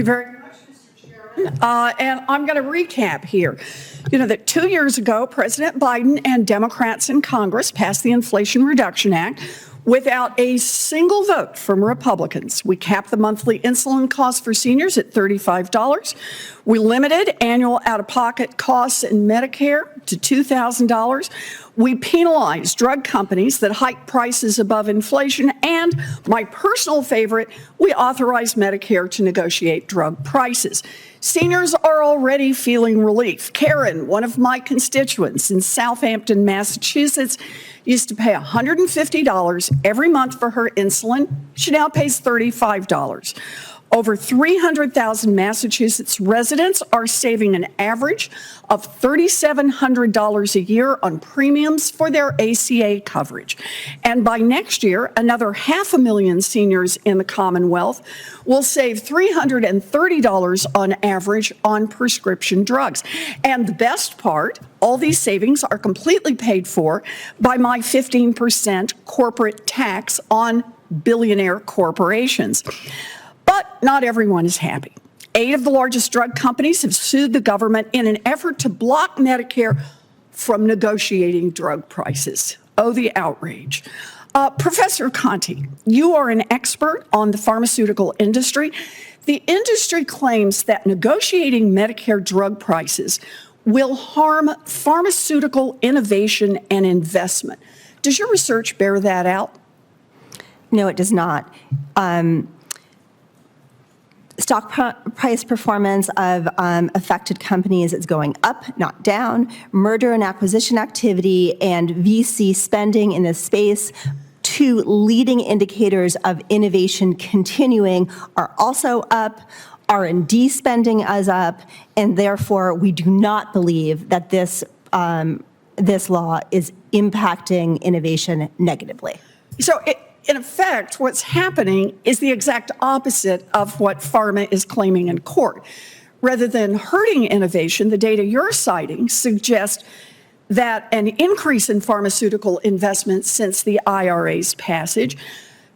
very much, Mr. Chairman. And I'm going to recap here. You know that 2 years ago, President Biden and Democrats in Congress passed the Inflation Reduction Act without a single vote from Republicans. We capped the monthly insulin cost for seniors at $35. We limited annual out-of-pocket costs in Medicare to $2,000. We penalized drug companies that hike prices above inflation. And my personal favorite, we authorized Medicare to negotiate drug prices. Seniors are already feeling relief. Karen, one of my constituents in Southampton, Massachusetts, used to pay $150 every month for her insulin. She now pays $35. Over 300,000 Massachusetts residents are saving an average of $3,700 a year on premiums for their ACA coverage. And by next year, another 500,000 seniors in the Commonwealth will save $330 on average on prescription drugs. And the best part, all these savings are completely paid for by my 15% corporate tax on billionaire corporations. But not everyone is happy. 8 of the largest drug companies have sued the government in an effort to block Medicare from negotiating drug prices. Oh, the outrage. Professor Conti, you are an expert on the pharmaceutical industry. The industry claims that negotiating Medicare drug prices will harm pharmaceutical innovation and investment. Does your research bear that out? No, it does not. Stock price performance of affected companies is going up, not down. Merger and acquisition activity and VC spending in this space, 2 leading indicators of innovation continuing, are also up. R&D spending is up, and therefore we do not believe that this law is impacting innovation negatively. So in effect, what's happening is the exact opposite of what Pharma is claiming in court. Rather than hurting innovation, the data you're citing suggests that an increase in pharmaceutical investment since the IRA's passage.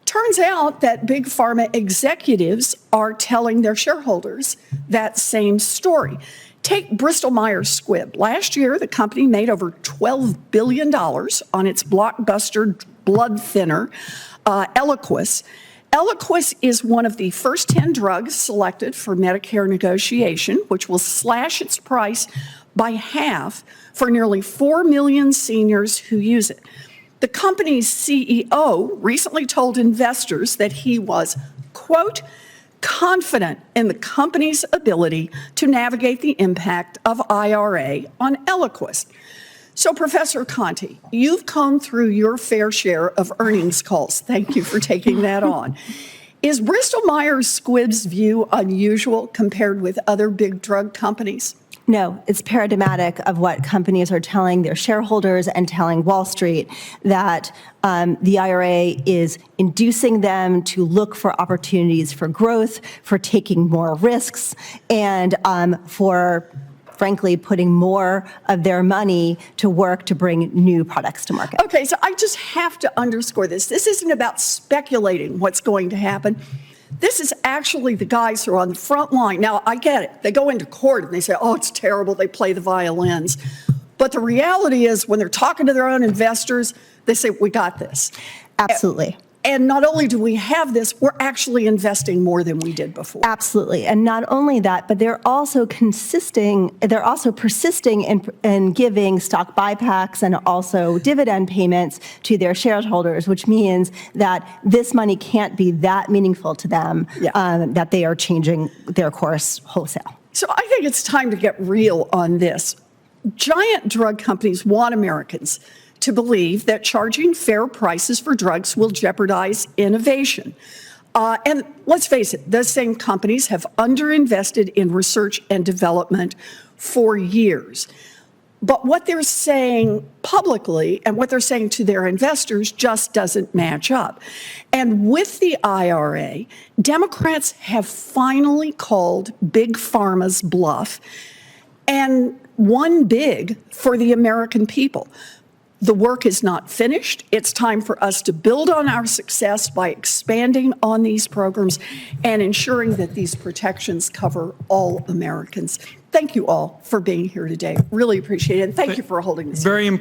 Turns out that big pharma executives are telling their shareholders that same story. Take Bristol Myers Squibb. Last year, the company made over $12 billion on its blockbuster blood thinner, Eliquis. Eliquis is one of the first 10 drugs selected for Medicare negotiation, which will slash its price by half for nearly 4 million seniors who use it. The company's CEO recently told investors that he was, quote, confident in the company's ability to navigate the impact of IRA on Eliquis. So, Professor Conti, you've come through your fair share of earnings calls. Thank you for taking that on. Is Bristol Myers Squibb's view unusual compared with other big drug companies? No, it's paradigmatic of what companies are telling their shareholders and telling Wall Street, that the IRA is inducing them to look for opportunities for growth, for taking more risks, and for frankly, putting more of their money to work to bring new products to market. Okay, so I just have to underscore this. This isn't about speculating what's going to happen. This is actually the guys who are on the front line. Now, I get it. They go into court and they say, oh, it's terrible. They play the violins. But the reality is when they're talking to their own investors, they say, we got this. Absolutely. And not only do we have this, we're actually investing more than we did before. Absolutely. And not only that, but they're also persisting in giving stock buybacks and also dividend payments to their shareholders, which means that this money can't be that meaningful to them, that they are changing their course wholesale. So I think it's time to get real on this. Giant drug companies want Americans to believe that charging fair prices for drugs will jeopardize innovation. And let's face it, those same companies have underinvested in research and development for years. But what they're saying publicly and what they're saying to their investors just doesn't match up. And with the IRA, Democrats have finally called Big Pharma's bluff and won big for the American people. the work is not finished. It's time for us to build on our success by expanding on these programs and ensuring that these protections cover all Americans. Thank you all for being here today. Really appreciate it. And thank you for holding this. Very important.